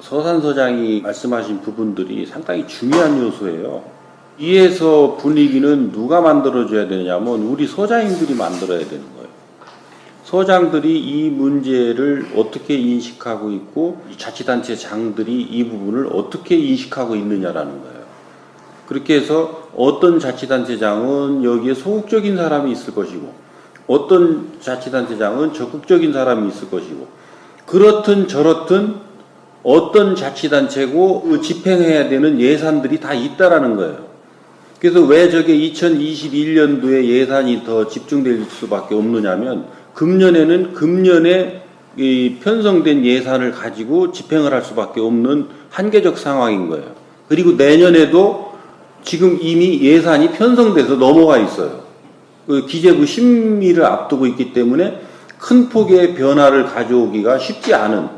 서산 서장이 말씀하신 부분들이 상당히 중요한 요소예요. 이에서 분위기는 누가 만들어줘야 되냐면 우리 서장님들이 만들어야 되는 거예요. 서장들이 이 문제를 어떻게 인식하고 있고 자치단체장들이 이 부분을 어떻게 인식하고 있느냐라는 거예요. 그렇게 해서 어떤 자치단체장은 여기에 소극적인 사람이 있을 것이고 어떤 자치단체장은 적극적인 사람이 있을 것이고 그렇든 저렇든 어떤 자치단체고 집행해야 되는 예산들이 다 있다라는 거예요. 그래서 왜 저게 2021년도에 예산이 더 집중될 수밖에 없느냐면 금년에는 금년에 이 편성된 예산을 가지고 집행을 할 수밖에 없는 한계적 상황인 거예요. 그리고 내년에도 지금 이미 예산이 편성돼서 넘어가 있어요. 그 기재부 심의를 앞두고 있기 때문에 큰 폭의 변화를 가져오기가 쉽지 않은.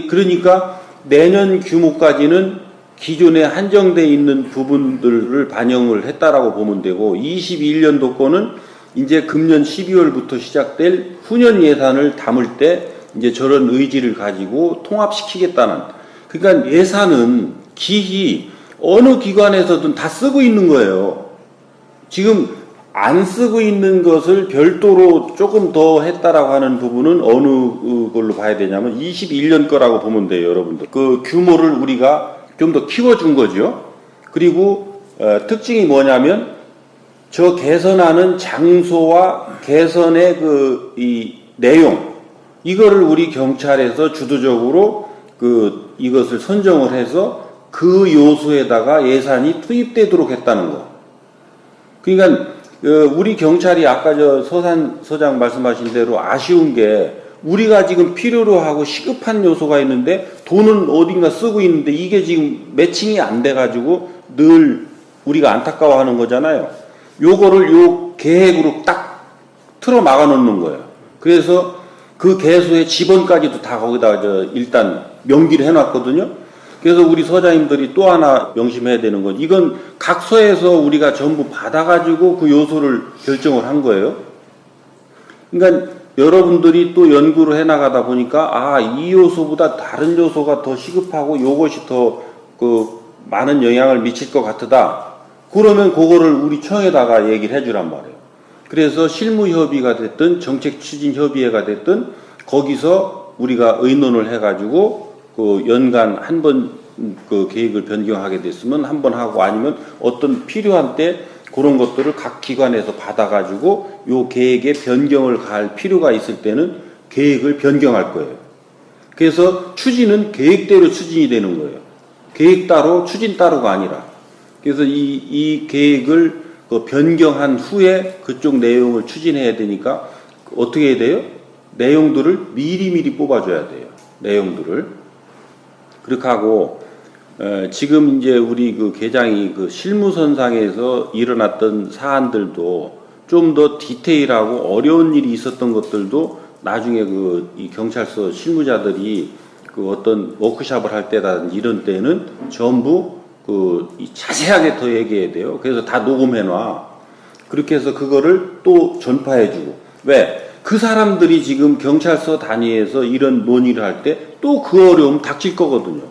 그러니까 내년 규모까지는 기존에 한정돼 있는 부분들을 반영을 했다라고 보면 되고 21년도 거는 이제 금년 12월부터 시작될 후년 예산을 담을 때 이제 저런 의지를 가지고 통합시키겠다는. 그러니까 예산은 기히 어느 기관에서든 다 쓰고 있는 거예요. 지금 안 쓰고 있는 것을 별도로 조금 더 했다라고 하는 부분은 어느 걸로 봐야 되냐면 21년 거라고 보면 돼요, 여러분들. 그 규모를 우리가 좀 더 키워준 거죠. 그리고 특징이 뭐냐면 저 개선하는 장소와 개선의 이 내용 이거를 우리 경찰에서 주도적으로 이것을 선정을 해서 그 요소에다가 예산이 투입되도록 했다는 거. 그러니까 우리 경찰이 아까 저 서산 서장 말씀하신 대로 아쉬운 게 우리가 지금 필요로 하고 시급한 요소가 있는데 돈은 어딘가 쓰고 있는데 이게 지금 매칭이 안 돼가지고 늘 우리가 안타까워하는 거잖아요. 요거를 요 계획으로 딱 틀어 막아 놓는 거예요. 그래서 그 개수의 지번까지도 다 거기다 일단 명기를 해놨거든요. 그래서 우리 서장님들이 또 하나 명심해야 되는 건 이건 각 서에서 우리가 전부 받아가지고 그 요소를 결정을 한 거예요. 그러니까 여러분들이 또 연구를 해나가다 보니까 이 요소보다 다른 요소가 더 시급하고 요것이 더 많은 영향을 미칠 것 같다. 그러면 그거를 우리 청에다가 얘기를 해주란 말이에요. 그래서 실무협의가 됐든 정책추진협의회가 됐든 거기서 우리가 의논을 해가지고 연간 한 번 계획을 변경하게 됐으면 한 번 하고 아니면 어떤 필요한 때 그런 것들을 각 기관에서 받아가지고 요 계획에 변경을 가할 필요가 있을 때는 계획을 변경할 거예요. 그래서 추진은 계획대로 추진이 되는 거예요. 계획 따로 추진 따로가 아니라. 그래서 이 계획을 변경한 후에 그쪽 내용을 추진해야 되니까 어떻게 해야 돼요? 내용들을 미리미리 뽑아줘야 돼요. 내용들을. 그렇게 하고 지금 이제 우리 계장이 실무선상에서 일어났던 사안들도 좀 더 디테일하고 어려운 일이 있었던 것들도 나중에 이 경찰서 실무자들이 어떤 워크샵을 할 때라든지 이런 때는 전부 자세하게 더 얘기해야 돼요. 그래서 다 녹음해놔. 그렇게 해서 그거를 또 전파해주고. 왜? 그 사람들이 지금 경찰서 단위에서 이런 논의를 할 때 또 그 어려움 닥칠 거거든요.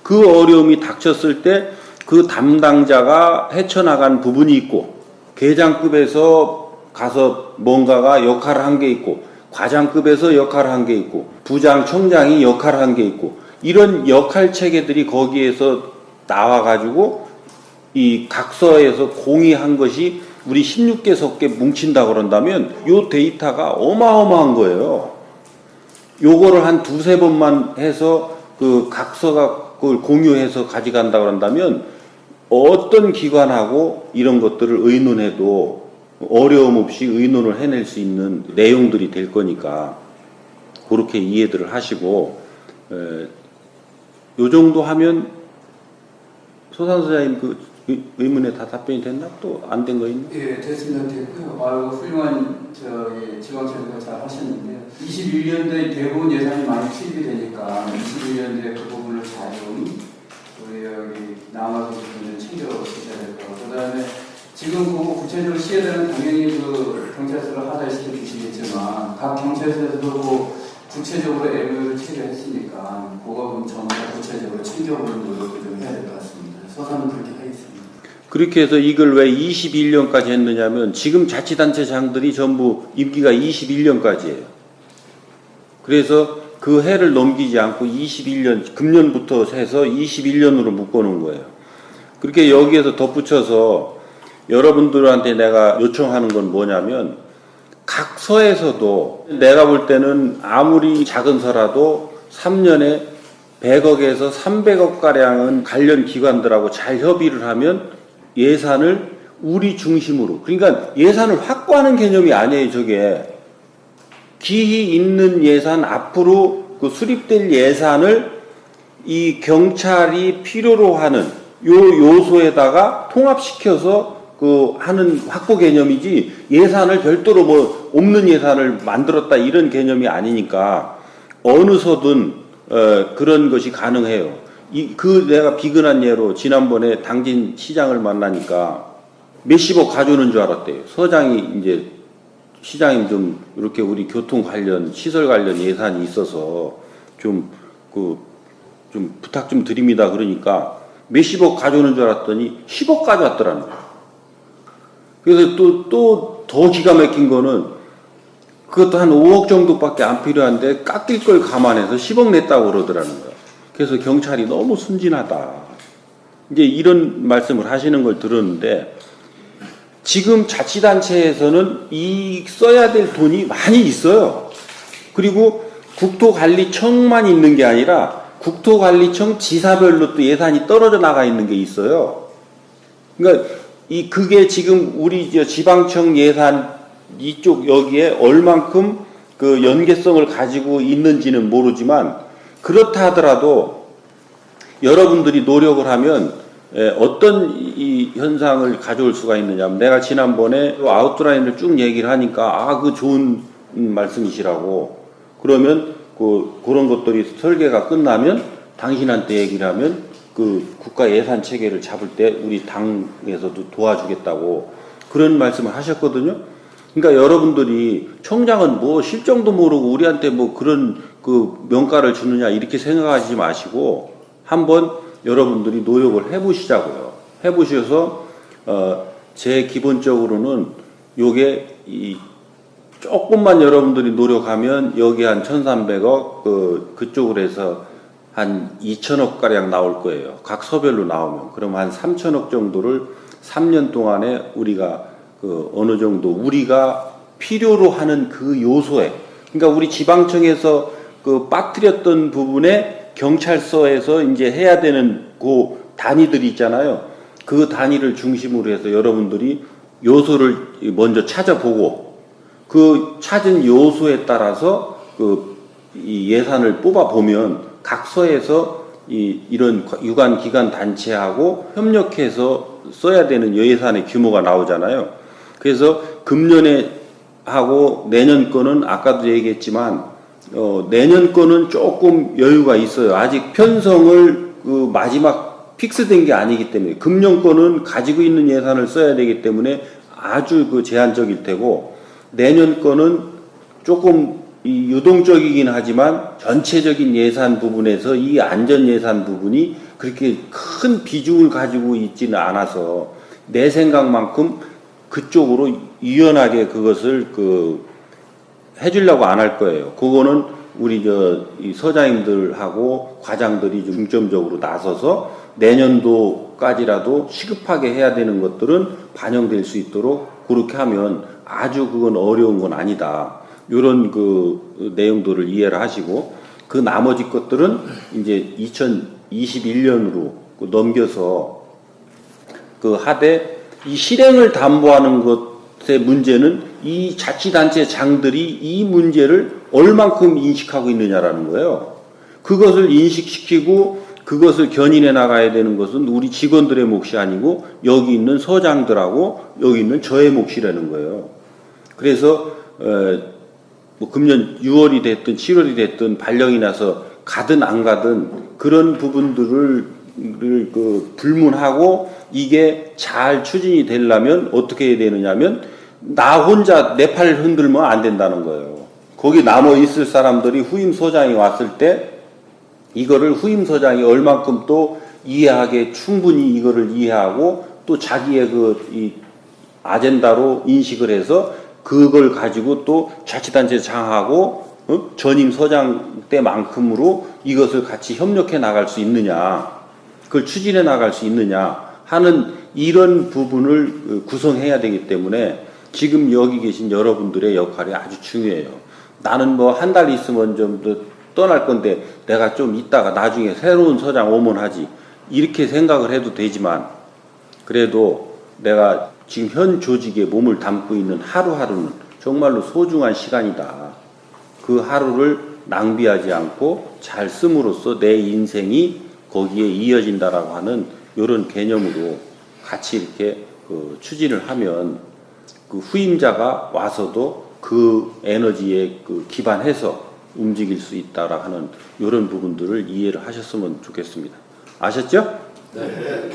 그 어려움이 닥쳤을 때 그 담당자가 헤쳐나간 부분이 있고 계장급에서 가서 뭔가가 역할을 한 게 있고 과장급에서 역할을 한 게 있고 부장, 청장이 역할을 한 게 있고 이런 역할 체계들이 거기에서 나와가지고 이 각서에서 공유한 것이 우리 16개 석개 뭉친다 그런다면 요 데이터가 어마어마한 거예요. 요거를 한 두세 번만 해서 각서가 그걸 공유해서 가져간다 그런다면 어떤 기관하고 이런 것들을 의논해도 어려움 없이 의논을 해낼 수 있는 내용들이 될 거니까 그렇게 이해들을 하시고 요 정도 하면 소산 소장님 의문에 다 답변이 됐나? 또 안 된 거 있나? 예, 됐습니다. 됐고요. 훌륭한 지방청에서 잘 하셨는데요. 21년도에 대부분 예산이 많이 투입이 되니까 21년도에 그 부분을 잘 좀 우리 여기 남아서 좀 챙겨 주셔야 될 거고. 그다음에 지금 구체적으로 시에서는 당연히 경찰서를 하달시켜 주시겠지만 각 경찰서에서도 구체적으로 MOU를 체결했으니까 그거 전부 다 구체적으로 챙겨보는 노력을 좀 해야 될 것 같습니다. 서사는 그렇게 하겠습니다. 그렇게 해서 이걸 왜 21년까지 했느냐면 지금 자치단체장들이 전부 임기가 21년까지예요. 그래서 그 해를 넘기지 않고 21년, 금년부터 해서 21년으로 묶어놓은 거예요. 그렇게 여기에서 덧붙여서 여러분들한테 내가 요청하는 건 뭐냐면 각 서에서도 내가 볼 때는 아무리 작은 서라도 3년에 100억에서 300억 가량은 관련 기관들하고 잘 협의를 하면 예산을 우리 중심으로, 그러니까 예산을 확보하는 개념이 아니에요. 저게 기히 있는 예산, 앞으로 그 수립될 예산을 이 경찰이 필요로 하는 요 요소에다가 통합시켜서 그 하는 확보 개념이지, 예산을 별도로 뭐 없는 예산을 만들었다 이런 개념이 아니니까 어느 서든 그런 것이 가능해요. 내가 비근한 예로 지난번에 당진 시장을 만나니까 몇십억 가져오는 줄 알았대요. 서장이 이제 시장님 좀 이렇게 우리 교통 관련 시설 관련 예산이 있어서 좀 부탁 좀 드립니다. 그러니까 몇십억 가져오는 줄 알았더니 10억 가져왔더라는 거예요. 그래서 또 더 기가 막힌 거는 그것도 한 5억 정도밖에 안 필요한데 깎일 걸 감안해서 10억 냈다고 그러더라는 거예요. 그래서 경찰이 너무 순진하다. 이제 이런 말씀을 하시는 걸 들었는데, 지금 자치단체에서는 써야 될 돈이 많이 있어요. 그리고 국토관리청만 있는 게 아니라 국토관리청 지사별로 또 예산이 떨어져 나가 있는 게 있어요. 그러니까 그게 지금 우리 지방청 예산 이쪽 여기에 얼만큼 그 연계성을 가지고 있는지는 모르지만, 그렇다 하더라도 여러분들이 노력을 하면 어떤 이 현상을 가져올 수가 있느냐면, 내가 지난번에 아웃라인을 쭉 얘기를 하니까 그 좋은 말씀이시라고, 그러면 그런 것들이 설계가 끝나면 당신한테 얘기를 하면 그 국가 예산 체계를 잡을 때 우리 당에서도 도와주겠다고 그런 말씀을 하셨거든요. 그러니까 여러분들이 청장은 뭐 실정도 모르고 우리한테 뭐 그런 그 명가를 주느냐 이렇게 생각하지 마시고 한번 여러분들이 노력을 해보시자고요. 해보셔서 제 기본적으로는 요게 조금만 여러분들이 노력하면 여기 한 1,300억 그쪽으로 해서 한 2천억 가량 나올 거예요. 각 서별로 나오면. 그럼 한 3천억 정도를 3년 동안에 우리가 어느 정도 우리가 필요로 하는 그 요소에, 그러니까 우리 지방청에서 빠뜨렸던 부분에 경찰서에서 이제 해야 되는 그 단위들이 있잖아요. 그 단위를 중심으로 해서 여러분들이 요소를 먼저 찾아보고 그 찾은 요소에 따라서 이 예산을 뽑아 보면 각 서에서 이런 유관 기관 단체하고 협력해서 써야 되는 예산의 규모가 나오잖아요. 그래서 금년에 하고 내년 거는 아까도 얘기했지만 내년 거는 조금 여유가 있어요. 아직 편성을 마지막 픽스된 게 아니기 때문에, 금년 거는 가지고 있는 예산을 써야 되기 때문에 아주 제한적일 테고, 내년 거는 조금 유동적이긴 하지만 전체적인 예산 부분에서 이 안전 예산 부분이 그렇게 큰 비중을 가지고 있지는 않아서 내 생각만큼 그쪽으로 유연하게 그것을 해주려고 안 할 거예요. 그거는 우리 이 서장님들하고 과장들이 중점적으로 나서서 내년도까지라도 시급하게 해야 되는 것들은 반영될 수 있도록 그렇게 하면 아주 그건 어려운 건 아니다. 이런 내용들을 이해를 하시고, 그 나머지 것들은 이제 2021년으로 넘겨서 하되, 이 실행을 담보하는 것의 문제는 이 자치단체장들이 이 문제를 얼만큼 인식하고 있느냐라는 거예요. 그것을 인식시키고 그것을 견인해 나가야 되는 것은 우리 직원들의 몫이 아니고 여기 있는 서장들하고 여기 있는 저의 몫이라는 거예요. 그래서 뭐 금년 6월이 됐든 7월이 됐든 발령이 나서 가든 안 가든 그런 부분들을 불문하고 이게 잘 추진이 되려면 어떻게 해야 되느냐면 나 혼자 내 팔 흔들면 안 된다는 거예요. 거기 남아 있을 사람들이 후임 소장이 왔을 때 이거를 후임 소장이 얼만큼 또 이해하게 충분히 이거를 이해하고 또 자기의 이 아젠다로 인식을 해서 그걸 가지고 또 자치단체 장하고 전임 소장 때만큼으로 이것을 같이 협력해 나갈 수 있느냐, 그걸 추진해 나갈 수 있느냐 하는 이런 부분을 구성해야 되기 때문에 지금 여기 계신 여러분들의 역할이 아주 중요해요. 나는 뭐 한 달 있으면 좀 떠날 건데 내가 좀 있다가 나중에 새로운 소장 오면 하지, 이렇게 생각을 해도 되지만 그래도 내가 지금 현 조직에 몸을 담고 있는 하루하루는 정말로 소중한 시간이다. 그 하루를 낭비하지 않고 잘 씀으로써 내 인생이 거기에 이어진다라고 하는 이런 개념으로 같이 이렇게 추진을 하면 그 후임자가 와서도 그 에너지에 기반해서 움직일 수 있다라 하는 이런 부분들을 이해를 하셨으면 좋겠습니다. 아셨죠? 네.